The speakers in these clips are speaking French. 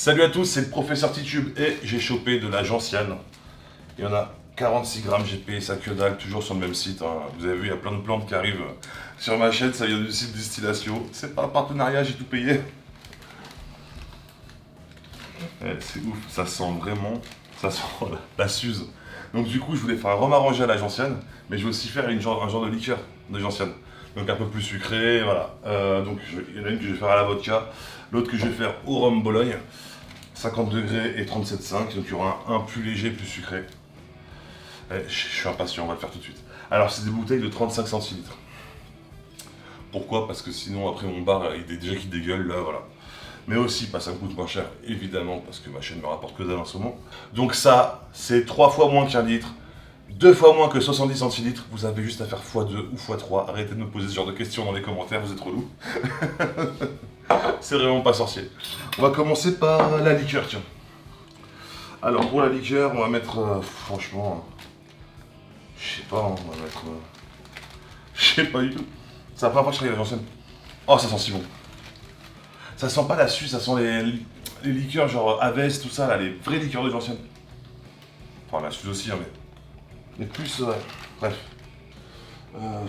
Salut à tous, c'est le professeur Titube et j'ai chopé de la gentiane. Il y en a 46 grammes, j'ai payé ça que dalle, toujours sur le même site. Hein. Vous avez vu, il y a plein de plantes qui arrivent sur ma chaîne, ça vient du site Distillatio. C'est pas un partenariat, j'ai tout payé. C'est ouf, ça sent vraiment, ça sent la suze. Donc du coup, je voulais faire un rhum arrangé à la gentiane, mais je vais aussi faire un genre de liqueur de gentiane. Donc un peu plus sucré, voilà. Il y en a une que je vais faire à la vodka, l'autre que je vais faire au rhum Bologne. 50 degrés et 37,5, donc il y aura un plus léger, plus sucré. Je suis impatient, on va le faire tout de suite. Alors c'est des bouteilles de 35 centilitres. Pourquoi? Parce que sinon après mon bar il est déjà qui dégueule là, voilà. Mais aussi parce que ça me coûte moins cher, évidemment, parce que ma chaîne me rapporte que dalle en ce moment. Donc ça, c'est 3 fois moins qu'un litre, 2 fois moins que 70 centilitres. Vous avez juste à faire x2 ou x3. Arrêtez de me poser ce genre de questions dans les commentaires, vous êtes relous. C'est vraiment pas sorcier. On va commencer par la liqueur, tiens. Alors pour la liqueur, on va mettre, franchement, je sais pas, on va mettre, je sais pas du tout. C'est la première fois que je travaille à la gentiane. Oh, ça sent si bon. Ça sent pas la suce, ça sent les liqueurs genre Aves, tout ça, là, les vraies liqueurs de gentiane. Enfin, la suce aussi, hein, mais plus, ouais. Bref. Euh,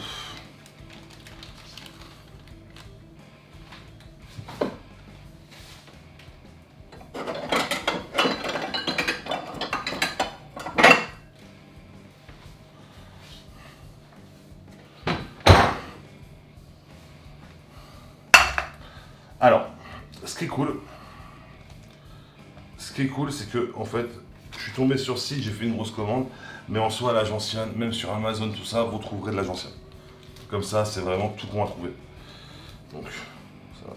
Alors, ce qui est cool, c'est que, en fait, je suis tombé sur site, j'ai fait une grosse commande, mais en soi, la gentiane, même sur Amazon, tout ça, vous trouverez de la gentiane. Comme ça, c'est vraiment tout qu'on va trouver. Donc, ça,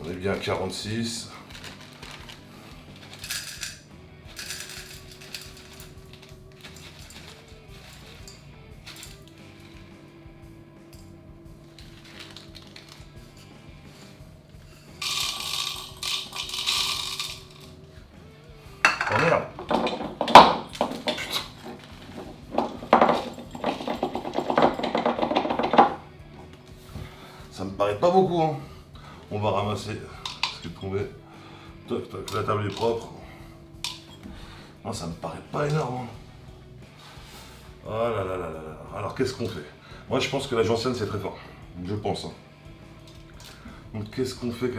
on est bien à 46. Oh merde! Ça me paraît pas beaucoup, hein. On va ramasser ce qui est tombé. Toc toc, la table est propre. Non, ça me paraît pas énorme. Hein. Oh là là là là là. Alors qu'est-ce qu'on fait? Moi je pense que la gentiane c'est très fort. Je pense. Hein. Donc qu'est-ce qu'on fait?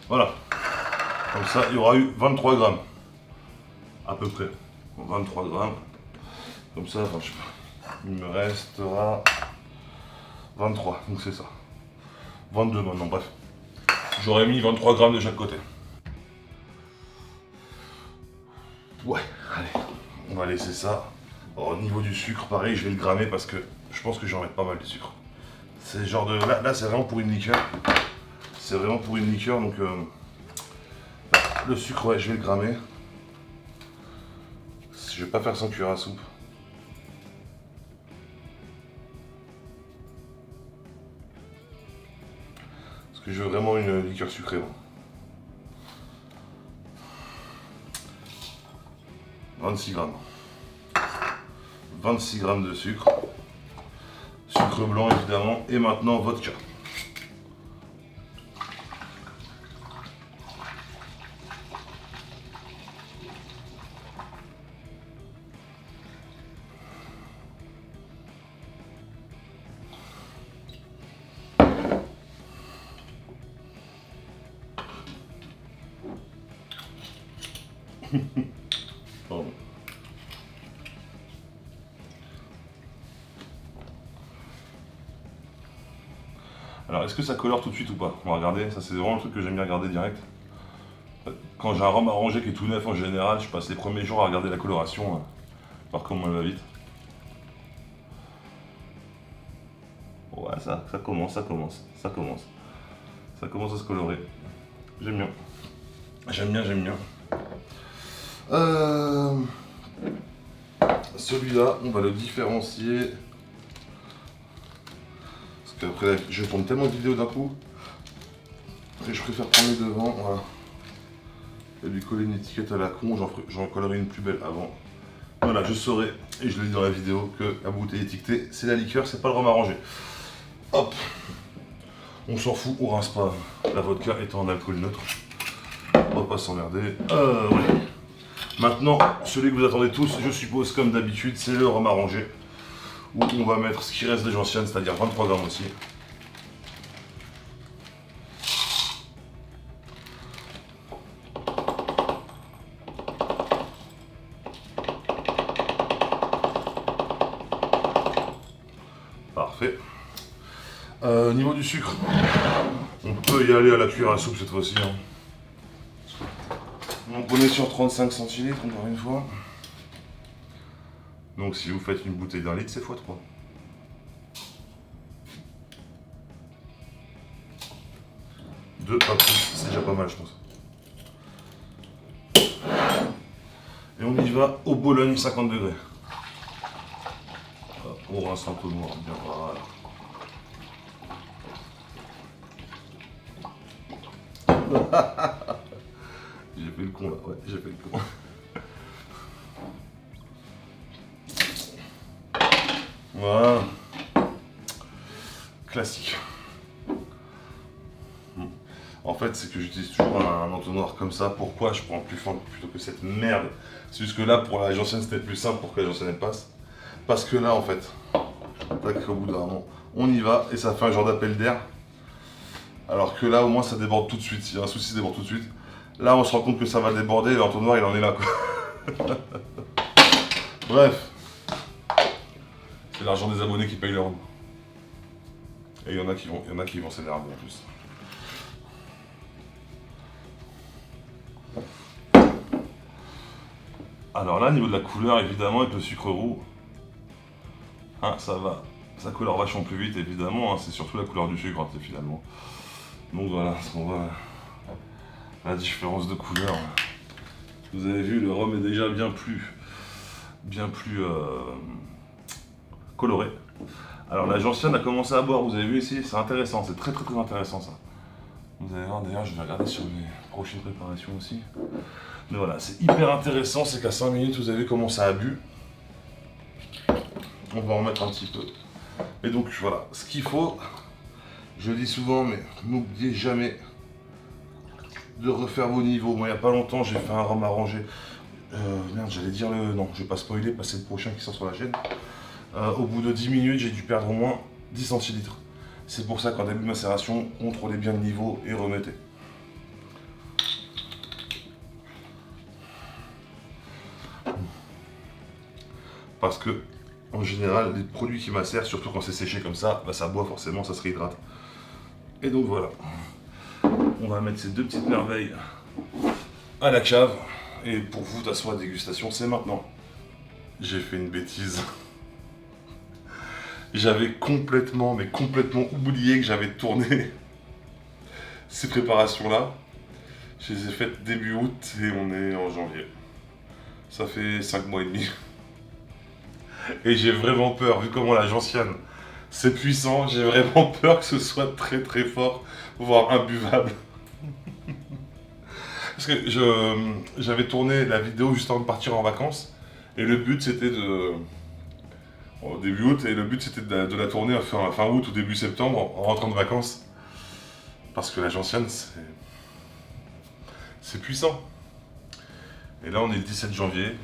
Voilà. Comme ça, il y aura eu 23 grammes. À peu près. 23 grammes. Comme ça, enfin, je sais pas. Il me restera 23. Donc c'est ça. 22 maintenant, bref. J'aurais mis 23 grammes de chaque côté. Ouais, allez. On va laisser ça. Au niveau du sucre, pareil, je vais le grammer parce que je pense que j'en mets pas mal de sucre. C'est genre de. Là c'est vraiment pour une liqueur. C'est vraiment pour une liqueur, donc le sucre, ouais, je vais le grammer. Je vais pas faire sans cuillère à soupe. Parce que je veux vraiment une liqueur sucrée. Bon. 26 grammes. 26 grammes de sucre. Sucre blanc évidemment. Et maintenant vodka. Pardon. Alors, est-ce que ça colore tout de suite ou pas? On va regarder, ça c'est vraiment le truc que j'aime bien regarder direct. Quand j'ai un rhum arrangé qui est tout neuf en général, je passe les premiers jours à regarder la coloration, voir comment elle va vite. Ouais, ça commence. Ça commence à se colorer. J'aime bien. J'aime bien. Celui-là, on va le différencier. Parce Après, je tourne tellement de vidéos d'un coup que je préfère prendre les devants. Voilà. Et lui coller une étiquette à la con, j'en collerai une plus belle avant. Voilà, je saurai, et je le dis dans la vidéo, que la bouteille étiquetée, c'est la liqueur, c'est pas le rhum arrangé. Hop. On s'en fout, on rince pas. La vodka étant en alcool neutre. On va pas s'emmerder. Ouais. Maintenant, celui que vous attendez tous, je suppose, comme d'habitude, c'est le rhum arrangé. Où on va mettre ce qui reste des gentianes, c'est-à-dire 23 grammes aussi. Parfait. Au niveau du sucre, on peut y aller à la cuillère à soupe cette fois-ci. Hein. Donc on est sur 35 centilitres encore une fois. Donc si vous faites une bouteille d'un litre, c'est x3. Deux, pas plus, c'est déjà pas mal je pense. Et on y va au Bologne 50 degrés. On rince un peu noir, bien voilà. J'ai fait le con là, ouais, j'ai fait le con. Voilà. Classique. En fait, c'est que j'utilise toujours un entonnoir comme ça. Pourquoi je prends plus fort plutôt que cette merde? C'est juste que là, pour la gentiane, c'était plus simple pour que la gentiane elle passe. Parce que là, en fait, tac, au bout d'un moment, on y va et ça fait un genre d'appel d'air. Alors que là, au moins, ça déborde tout de suite. S'il y a un souci, ça déborde tout de suite. Là, on se rend compte que ça va déborder et l'entonnoir, il en est là, quoi. Bref. C'est l'argent des abonnés qui paye leur rhum. Et il y en a qui vont s'énerver en plus. Alors là, au niveau de la couleur, évidemment, avec le sucre roux, hein, ça va. Ça colore vachement plus vite, évidemment. Hein, c'est surtout la couleur du sucre, hein, finalement. Donc voilà, ce qu'on voit. La différence de couleur. Vous avez vu, le rhum est déjà bien plus coloré. Alors la gentiane a commencé à boire, vous avez vu ici, c'est intéressant, c'est très intéressant ça. Vous allez voir, d'ailleurs, je vais regarder sur mes prochaines préparations aussi. Mais voilà, c'est hyper intéressant, c'est qu'à 5 minutes, vous avez vu comment ça a bu. On va en mettre un petit peu. Et donc voilà, ce qu'il faut, je le dis souvent, mais n'oubliez jamais de refaire vos niveaux. Moi, il n'y a pas longtemps, j'ai fait un rhum arrangé. Merde, j'allais dire le... Non, je vais pas spoiler, parce que c'est le prochain qui sort sur la chaîne. Au bout de 10 minutes, j'ai dû perdre au moins 10 centilitres. C'est pour ça qu'en début de macération, contrôlez bien le niveau et remettez. Parce que, en général, les produits qui macèrent, surtout quand c'est séché comme ça, bah ça boit forcément, ça se réhydrate. Et donc voilà. On va mettre ces deux petites merveilles à la cave. Et pour vous, d'asseoir la dégustation, c'est maintenant. J'ai fait une bêtise. J'avais complètement oublié que j'avais tourné ces préparations-là. Je les ai faites début août et on est en janvier. Ça fait 5 mois et demi. Et j'ai vraiment peur, vu comment la gentiane, c'est puissant, j'ai vraiment peur que ce soit très fort, voire imbuvable. Parce que j'avais tourné la vidéo juste avant de partir en vacances, et le but c'était de... Au début août, et le but c'était de la tourner à fin août ou début septembre, en rentrant de vacances. Parce que la gentiane, c'est puissant. Et là on est le 17 janvier.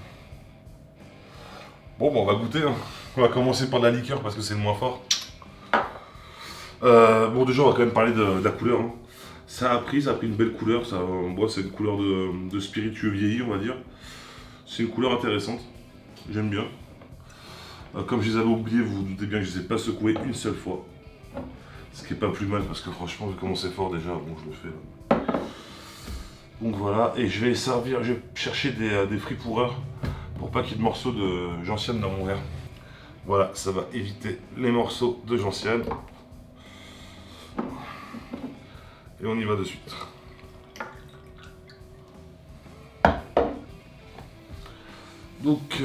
Bon, on va goûter, hein. On va commencer par de la liqueur parce que c'est le moins fort. Bon, déjà, on va quand même parler de la couleur. Hein. Ça a pris une belle couleur. C'est une couleur de spiritueux vieilli, on va dire. C'est une couleur intéressante. J'aime bien. Comme je les avais oubliés, vous vous doutez bien que je ne les ai pas secoués une seule fois. Ce qui est pas plus mal parce que franchement, vu comment c'est fort déjà, bon, je le fais. Là. Donc voilà, et je vais chercher des fruits pourreurs pour pas qu'il y ait de morceaux de gentiane dans mon verre. Voilà, ça va éviter les morceaux de gentiane. Et on y va de suite. Donc,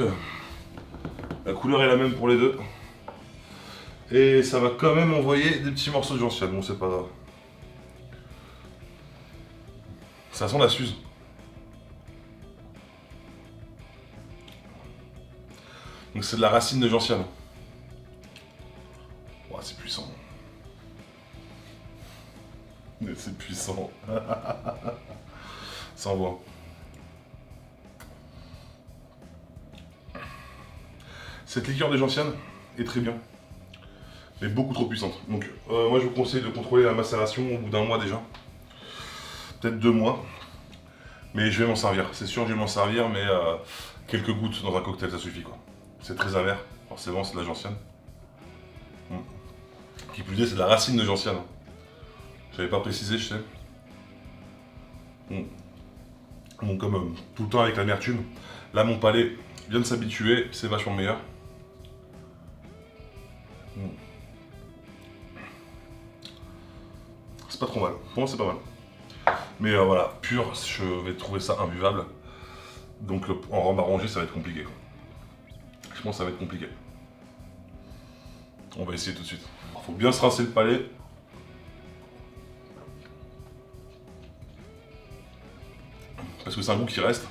la couleur est la même pour les deux. Et ça va quand même envoyer des petits morceaux de gentiane, bon c'est pas grave. Ça sent la suze. Donc c'est de la racine de gentiane. Oh, c'est puissant. Mais c'est puissant. Ça envoie. Cette liqueur de gentiane est très bien, mais beaucoup trop puissante. Donc moi je vous conseille de contrôler la macération au bout d'un mois déjà. Peut-être 2 mois. Mais je vais m'en servir. C'est sûr que je vais m'en servir, mais quelques gouttes dans un cocktail ça suffit quoi. C'est très amer, forcément c'est de la gentiane. Qui plus est, c'est de la racine de gentiane. J'avais pas précisé, je sais. Donc comme tout le temps avec l'amertume, là mon palais vient de s'habituer, c'est vachement meilleur. C'est pas trop mal, pour moi c'est pas mal. Mais voilà, pur, je vais trouver ça imbuvable. Donc en rhum arrangé, ça va être compliqué. Je pense que ça va être compliqué. On va essayer tout de suite. Il faut bien se rincer le palais. Parce que c'est un goût qui reste.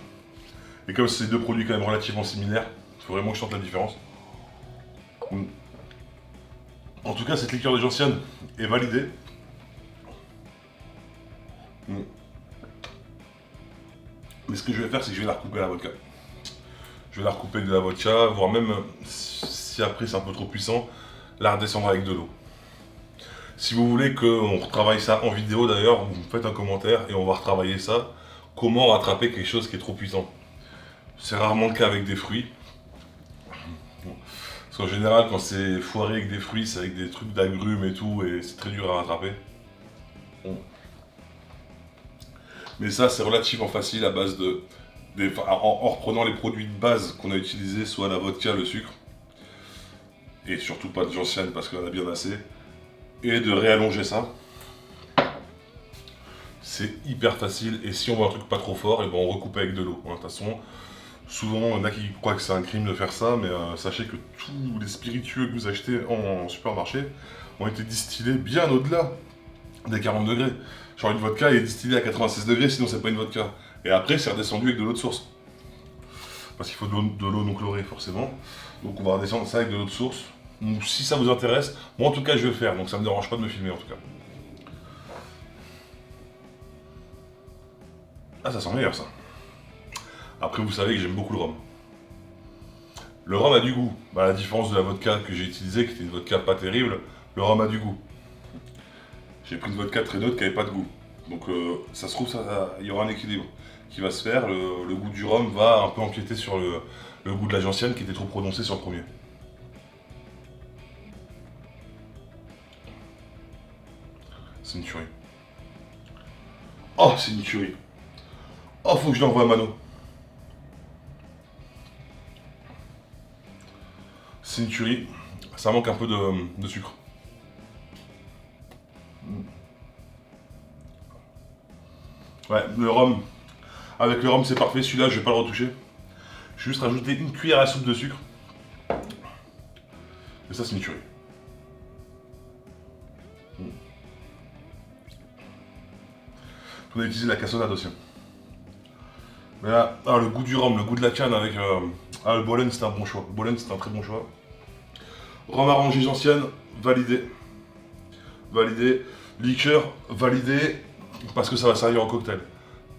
Et comme c'est deux produits quand même relativement similaires, il faut vraiment que je sente la différence. En tout cas, cette liqueur de gentiane est validée. Mais ce que je vais faire, c'est que je vais la recouper à la vodka. Je vais la recouper de la vodka, voire même, si après c'est un peu trop puissant, la redescendre avec de l'eau. Si vous voulez qu'on retravaille ça en vidéo d'ailleurs, vous me faites un commentaire et on va retravailler ça. Comment rattraper quelque chose qui est trop puissant. C'est rarement le cas avec des fruits. Parce qu'en général, quand c'est foiré avec des fruits, c'est avec des trucs d'agrumes et tout, et c'est très dur à rattraper. Mais ça, c'est relativement facile à base en reprenant les produits de base qu'on a utilisés, soit la vodka, le sucre, et surtout pas de gentiane parce qu'on en a bien assez, et de réallonger ça. C'est hyper facile, et si on veut un truc pas trop fort, et ben on recoupe avec de l'eau. De toute façon, souvent, il y en a qui croient que c'est un crime de faire ça, mais sachez que tous les spiritueux que vous achetez en supermarché ont été distillés bien au-delà des 40 degrés. Genre une vodka est distillée à 96 degrés, sinon c'est pas une vodka. Et après, c'est redescendu avec de l'eau de source. Parce qu'il faut de l'eau non chlorée, forcément. Donc on va redescendre ça avec de l'eau de source. Donc si ça vous intéresse, moi en tout cas je vais le faire, donc ça me dérange pas de me filmer en tout cas. Ah, ça sent meilleur ça. Après, vous savez que j'aime beaucoup le rhum. Le rhum a du goût. Bah, à la différence de la vodka que j'ai utilisée, qui était une vodka pas terrible, le rhum a du goût. J'ai pris une vodka très neutre qui n'avait pas de goût. Donc ça se trouve, il y aura un équilibre qui va se faire. Le goût du rhum va un peu empiéter sur le goût de la gentiane qui était trop prononcé sur le premier. C'est une tuerie. Oh, c'est une tuerie. Oh, faut que je l'envoie à Mano. C'est une tuerie. Ça manque un peu de sucre. Ouais, le rhum. Avec le rhum, c'est parfait. Celui-là, je vais pas le retoucher. Je vais juste rajouter une cuillère à soupe de sucre. Et ça, c'est une tuerie. On a utilisé la cassonade aussi. Mais là, le goût du rhum, le goût de la canne avec le Bolen, c'était un bon choix. Le Bolen, c'était un très bon choix. Rhum arrangé gentiane, validé. Validé. Liqueur, validé. Parce que ça va servir en cocktail.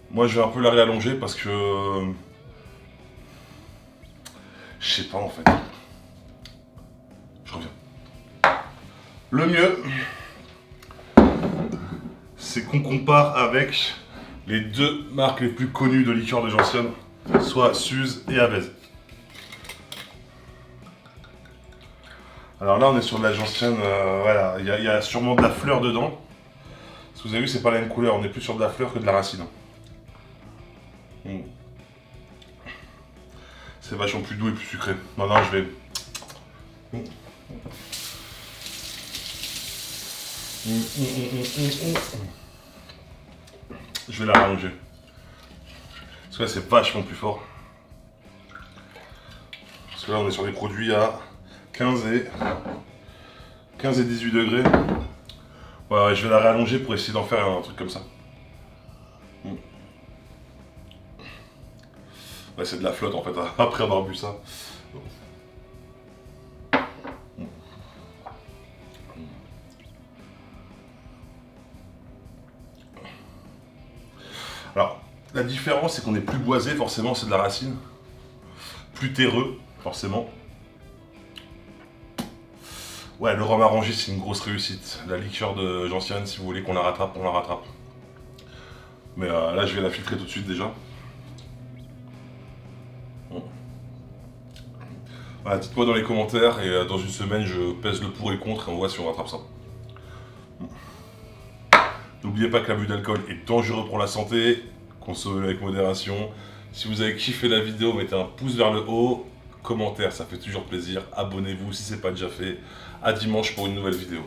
Moi, je vais un peu la réallonger parce que... je sais pas en fait. Je reviens. Le mieux, c'est qu'on compare avec les deux marques les plus connues de liqueurs de gentiane, soit Suze et Avez. Alors là, on est sur de la gentiane, voilà, il y a sûrement de la fleur dedans. Parce que vous avez vu, c'est pas la même couleur, on est plus sur de la fleur que de la racine. C'est vachement plus doux et plus sucré. Maintenant, je vais... Je vais la rallonger. Parce que là, c'est vachement plus fort. Parce que là, on est sur des produits à 15 et 15 et 18 degrés. Ouais, je vais la rallonger pour essayer d'en faire un truc comme ça. Ouais, c'est de la flotte en fait, après avoir bu ça. Alors, la différence, c'est qu'on est plus boisé, forcément, c'est de la racine. Plus terreux, forcément. Ouais, le rhum arrangé, c'est une grosse réussite. La liqueur de gentiane, si vous voulez qu'on la rattrape, on la rattrape. Mais là, je vais la filtrer tout de suite déjà. Bon. Voilà, dites-moi dans les commentaires et dans une semaine, je pèse le pour et le contre et on voit si on rattrape ça. N'oubliez pas que l'abus d'alcool est dangereux pour la santé. Consommez avec modération. Si vous avez kiffé la vidéo, mettez un pouce vers le haut. Commentaire, ça fait toujours plaisir. Abonnez-vous si ce n'est pas déjà fait. À dimanche pour une nouvelle vidéo.